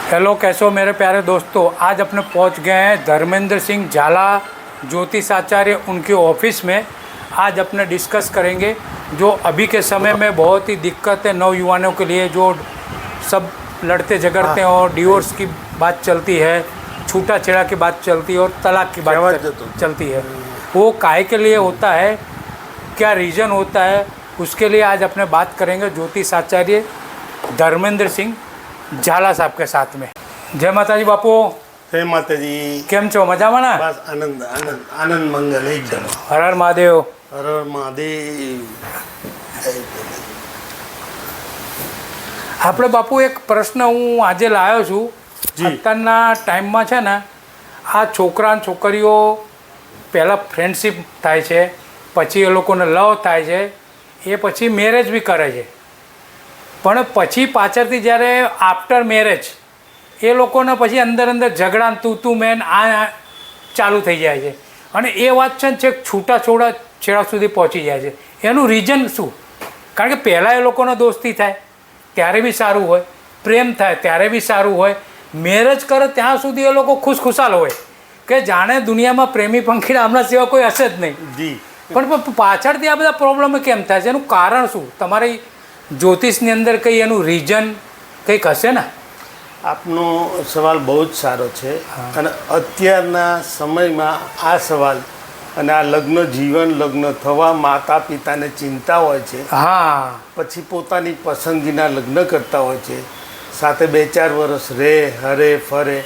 Hello, कैसे हो मेरे प्यारे दोस्तों। आज अपने पहुंच गए हैं धर्मेंद्र सिंह झाला ज्योतिष आचार्य उनके ऑफिस में। आज अपने डिस्कस करेंगे जो अभी के समय में बहुत ही दिक्कत है नौयुवानों के लिए, जो सब लड़ते झगड़ते हैं और डिवोर्स की बात चलती है, छूटा छेड़ा की बात चलती है और तलाक की बात चलती है। वो काहे के लिए होता है, क्या रीज़न होता है, उसके लिए आज अपने बात करेंगे ज्योतिष आचार्य धर्मेंद्र सिंह झाला साहब के साथ में। जय माताजी बापू। जय माताजी। केम छो? मजाમાં ना? बस आनंद आनंद आनंद मंगल एकदम। हर हर महादेव। हर हर महादेव। આપણે બાપુ એક પ્રશ્ન હું આજે લાવ્યો છું। અત્યારના ટાઈમમાં છે ને આ છોકરા અને છોકરીઓ પહેલાં ફ્રેન્ડશિપ થાય છે, પછી એ લોકોને લવ થાય છે, એ પછી મેરેજ બી કરે છે, પણ પછી પાછળથી જ્યારે આફ્ટર મેરેજ એ લોકોને પછી અંદર અંદર ઝઘડા તું મેન આ ચાલુ થઈ જાય છે અને એ વાત છે ને છેક છેડા સુધી પહોંચી જાય છે। એનું રીઝન શું? કારણ કે પહેલાં એ લોકોનો દોસ્તી થાય ત્યારે બી સારું હોય, પ્રેમ થાય ત્યારે બી સારું હોય, મેરેજ કરે ત્યાં સુધી એ લોકો ખુશખુશાલ હોય કે જાણે દુનિયામાં પ્રેમી પંખીડા હમણાં સિવાય કોઈ હશે જ નહીં જી। પણ પાછળથી આ બધા પ્રોબ્લેમ કેમ થાય છે? એનું કારણ શું? તમારી જ્યોતિષની અંદર કંઈ એનું રીઝન કંઈક હશે ને? આપનો સવાલ બહુ જ સારો છે અને અત્યારના સમયમાં આ સવાલ અને આ લગ્ન જીવન લગ્ન થવા માતા પિતાને ચિંતા હોય છે। હા, પછી પોતાની પસંદગીના લગ્ન કરતા હોય છે, સાથે 2-4 વર્ષ રહે હરે ફરે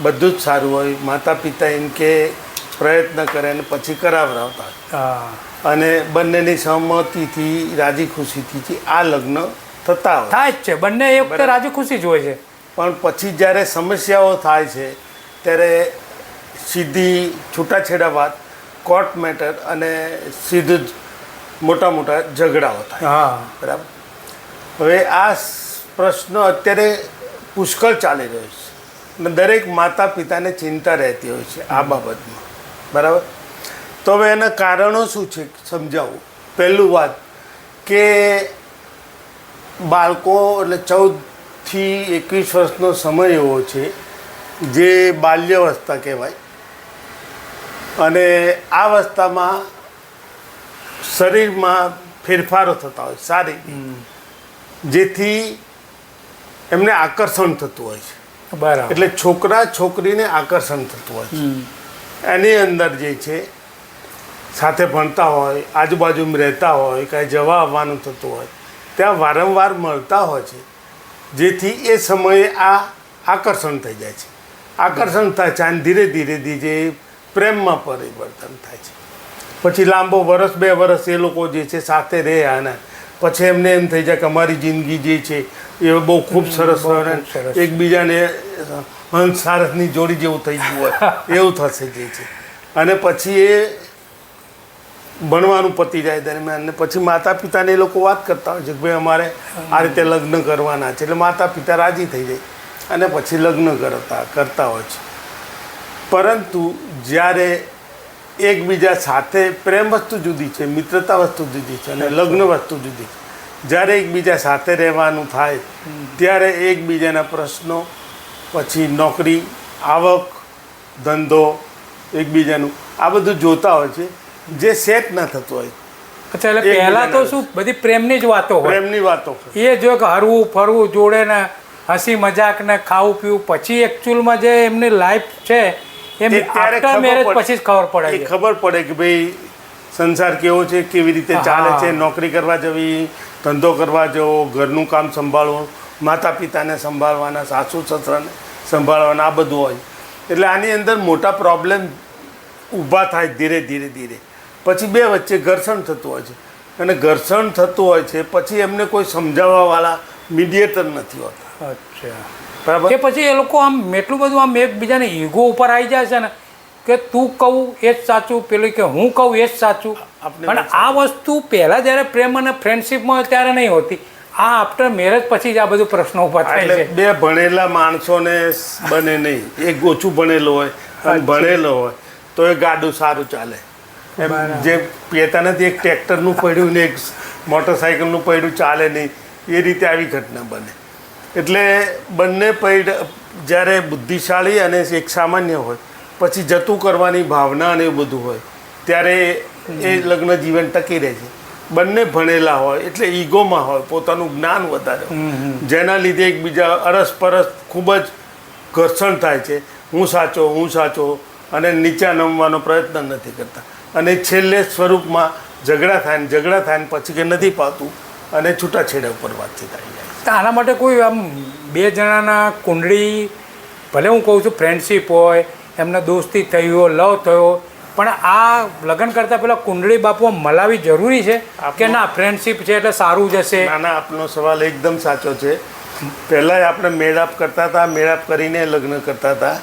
બધું જ સારું હોય, માતા પિતા એમ કે પ્રયત્ન કરે અને પછી કરાવરાવતા હોય અને બંનેની સહમતિથી રાજી ખુશીથી આ લગ્ન થતા હોય થાય જ છે। બંને એક વખતે રાજી ખુશી જ હોય છે, પણ પછી જ્યારે સમસ્યાઓ થાય છે ત્યારે સીધી છૂટાછેડા વાત, કોર્ટ મેટર અને સીધું જ મોટા ઝઘડાઓ થાય। હા, બરાબર। હવે આ પ્રશ્ન અત્યારે પુષ્કળ ચાલી રહ્યો છે અને દરેક માતા પિતાને ચિંતા રહેતી હોય છે આ બાબતમાં, બરાબર। તો હવે એના કારણો શું છે સમજાવું। પહેલું વાત કે બાળકો એટલે 14થી 21 વર્ષનો સમય એવો છે જે બાલ્યાવસ્થા કહેવાય અને આ અવસ્થામાં શરીરમાં ફેરફારો થતા હોય સારી, જેથી એમને આકર્ષણ થતું હોય છે। બરાબર। એટલે છોકરા છોકરીને આકર્ષણ થતું હોય છે। એની અંદર જે છે સાથે ભણતા હોય, આજુબાજુમાં રહેતા હોય, કાંઈ જવા આવવાનું થતું હોય, ત્યાં વારંવાર મળતા હોય છે, જેથી એ સમયે આ આકર્ષણ થઈ જાય છે। આકર્ષણ થાય છે અને ધીરે ધીરે પ્રેમમાં પરિવર્તન થાય છે। પછી લાંબો 1-2 વર્ષ એ લોકો જે છે સાથે રહે અને પછી એમને એમ થઈ જાય કે અમારી જિંદગી જે છે એ બહુ ખૂબ સરસ હોય, એકબીજાને હંસ સારસની જોડી જેવું થઈ ગયું હોય એવું થશે જે છે। અને પછી એ ભણવાનું પતી જાય દરમિયાન ને પછી માતા પિતાને એ લોકો વાત કરતા હોય છે કે ભાઈ અમારે આ રીતે લગ્ન કરવાના છે, એટલે માતા પિતા રાજી થઈ જાય અને પછી લગ્ન કરતા હોય છે। પરંતુ જ્યારે એકબીજા સાથે પ્રેમ વસ્તુ જુદી છે, મિત્રતા વસ્તુ જુદી છે અને લગ્ન વસ્તુ જુદી છે। જ્યારે એકબીજા સાથે રહેવાનું થાય ત્યારે એકબીજાના પ્રશ્નો, પછી નોકરી, આવક, ધંધો, એકબીજાનું આ બધું જોતા હોય છે, જે સેટ ના થતું હોય। અચ્છા, એટલે પહેલા તો શું બધી પ્રેમની જ વાતો હોય, પ્રેમની વાતો એ જો કે હરવું ફરવું જોડે ને હસી મજાક ને ખાવું પીવું, પછી એકચ્યુઅલમાં જે એમની લાઈફ છે એમ આફ્ટર મેરેજ પછી જ ખબર પડે છે। ખબર પડે કે ભાઈ સંસાર કેવો છે, કેવી રીતે ચાલે છે, નોકરી કરવા જવી, ધંધો કરવા જવો, ઘરનું કામ સંભાળવું, માતા પિતાને સંભાળવાના, સાસુ સસરાને સંભાળવાના, આ બધું હોય। એટલે આની અંદર મોટા પ્રોબ્લેમ ઊભા થાય ધીરે ધીરે પછી બે વચ્ચે ઘર્ષણ થતું હોય છે અને ઘર્ષણ થતું હોય છે પછી એમને કોઈ સમજાવવાવાળા મીડિયેટર નથી હોતા। અચ્છા, બરાબર। કે પછી એ લોકો આમ એટલું બધું આમ એકબીજાને ઈગો ઉપર આવી જાય છે ને કે તું કહું એ જ સાચું, પેલું કે હું કહું એ જ સાચું। અને આ વસ્તુ પહેલાં જ્યારે પ્રેમ અને ફ્રેન્ડશિપમાં હોય ત્યારે નહીં હોતી, આ આફ્ટર મેરેજ પછી જ આ બધું પ્રશ્નો ઊભા થાય છે। બે ભણેલા માણસોને બને નહીં, એક ઓછું ભણેલો હોય અને ભણેલો હોય તો એ ગાડું સારું ચાલે। જે કહેતા નથી એક ટ્રેક્ટરનું પડ્યું ને એક મોટરસાઇકલનું પડ્યું ચાલે નહીં, એ રીતે આવી ઘટના બને। એટલે બંને પૈડ જ્યારે બુદ્ધિશાળી અને એક સામાન્ય હોય પછી જતું કરવાની ભાવના અને એવું બધું હોય ત્યારે એ લગ્ન જીવન ટકી રહે છે. બંને ભણેલા હોય એટલે ઈગોમાં હોય, પોતાનું જ્ઞાન વધારે હોય, જેના લીધે એકબીજા અરસપરસ ખૂબ જ ઘર્ષણ થાય છે. હું સાચો અને નીચા નમવાનો પ્રયત્ન નથી કરતા અને છેલ્લે સ્વરૂપમાં ઝઘડા થાય ને પછી કે નથી પાતું અને છૂટાછેડા ઉપર વાતચીત આવી જાય. તો આના માટે કોઈ આમ બે જણાના કુંડળી, ભલે હું કહું છું ફ્રેન્ડશિપ હોય, એમને દોસ્તી થઈ હોય, લવ થયો, પણ આ લગ્ન કરતાં પહેલાં કુંડળી બાપુ મલાવી જરૂરી છે કે ના ફ્રેન્ડશિપ છે એટલે સારું જશે? નાના, આપનો સવાલ એકદમ સાચો છે. પહેલાં આપણે મેળાપ કરતા હતા, મેળાપ કરીને લગ્ન કરતા હતા.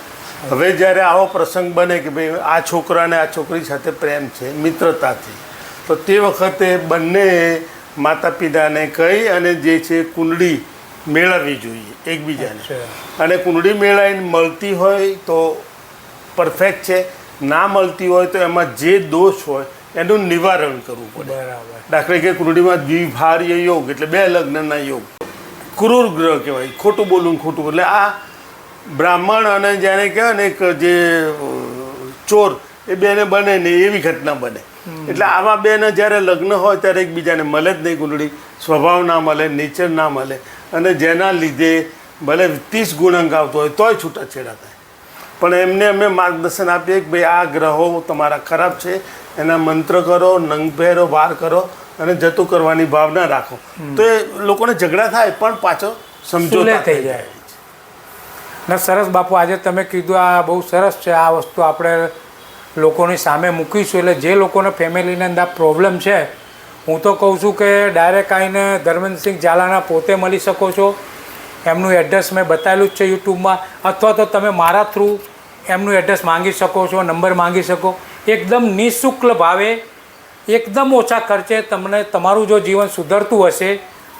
હવે જ્યારે આવો પ્રસંગ બને કે ભાઈ આ છોકરાને આ છોકરી સાથે પ્રેમ છે, મિત્રતાથી, તો તે વખતે બંને માતા પિતાને કહી અને જે છે કુંડળી મેળવવી જોઈએ એકબીજાને. અને કુંડળી મેળવીને મળતી હોય તો પરફેક્ટ છે, ના મળતી હોય તો એમાં જે દોષ હોય એનું નિવારણ કરવું પડે. બરાબર. દાખલા કે કુંડળીમાં દ્વિભાર્ય યોગ એટલે બે લગ્નના યોગ, ક્રૂર ગ્રહ કહેવાય, ખોટું બોલવું ખોટું. એટલે આ બ્રાહ્મણ અને જેને કહેવાય ને એક જે ચોર, એ બેને બને ને એવી ઘટના બને. એટલે આવા બેને જ્યારે લગ્ન હોય ત્યારે એકબીજાને મળે જ નહીં. કુંડળી સ્વભાવ ના મળે, નેચર ના મળે અને જેના લીધે ભલે 30 ગુણાંક આવતો હોય તોય છૂટાછેડા થાય. પણ એમને અમે માર્ગદર્શન આપીએ કે ભાઈ આ ગ્રહો તમારા ખરાબ છે, એના મંત્ર કરો, નંગ પહેરો, વાર કરો અને જતું કરવાની ભાવના રાખો, તો એ લોકોને ઝઘડા થાય પણ પાછો સમજોતા થઈ જાય. ના, સરસ બાપુ, આજે તમે કીધું આ બહુ સરસ છે. આ વસ્તુ આપણે લોકોની સામે મૂકીશું એટલે જે લોકોને ફેમિલીની અંદર પ્રોબ્લેમ છે, હું તો કહું છું કે ડાયરેક્ટ આવીને ધર્મેન્દ્રસિંહ ઝાલાના પોતે મળી શકો છો. એમનું એડ્રેસ મેં બતાવેલું જ છે યુટ્યુબમાં, અથવા તો તમે મારા થ્રુ એમનું એડ્રેસ માંગી શકો છો, નંબર માંગી શકો. એકદમ નિઃશુલ્ક ભાવે, એકદમ ઓછા ખર્ચે તમને તમારું જો જીવન સુધરતું હશે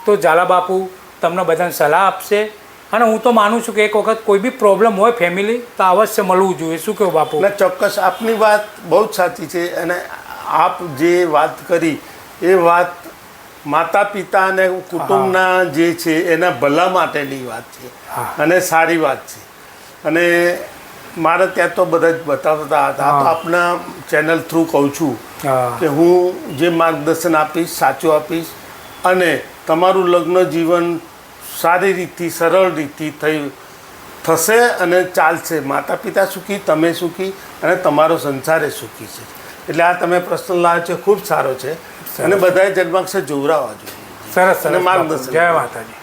તો ઝાલા બાપુ તમને બધાને સલાહ આપશે. અને હું તો માનું છું કે એક વખત કોઈ બી પ્રોબ્લેમ હોય ફેમિલી તો અવશ્ય મળવું જોઈએ. શું કહ્યું બાપુ? ના, ચોક્કસ આપની વાત બહુ જ સાચી છે. અને આપ જે વાત કરી એ વાત માતા પિતા અને કુટુંબના જે છે એના ભલા માટેની વાત છે અને સારી વાત છે. અને મારે ત્યાં તો બધા જ બતાવતા હતા. તો આપના ચેનલ થ્રુ કહું છું કે હું જે માર્ગદર્શન આપીશ સાચું આપીશ અને તમારું લગ્ન જીવન સારી રીતથી, સરળ રીતથી થશે અને ચાલશે. માતા પિતા સુખી, તમે સુખી અને તમારો સંસારે સુખી છે. એટલે આ તમે પ્રશ્ન લાવ્યો છે ખૂબ સારો છે અને બધાએ જન્માક્ષર જોવરાવવા જોઈએ. સરસ. અને માર્ગદર્શન. જય માતાજી.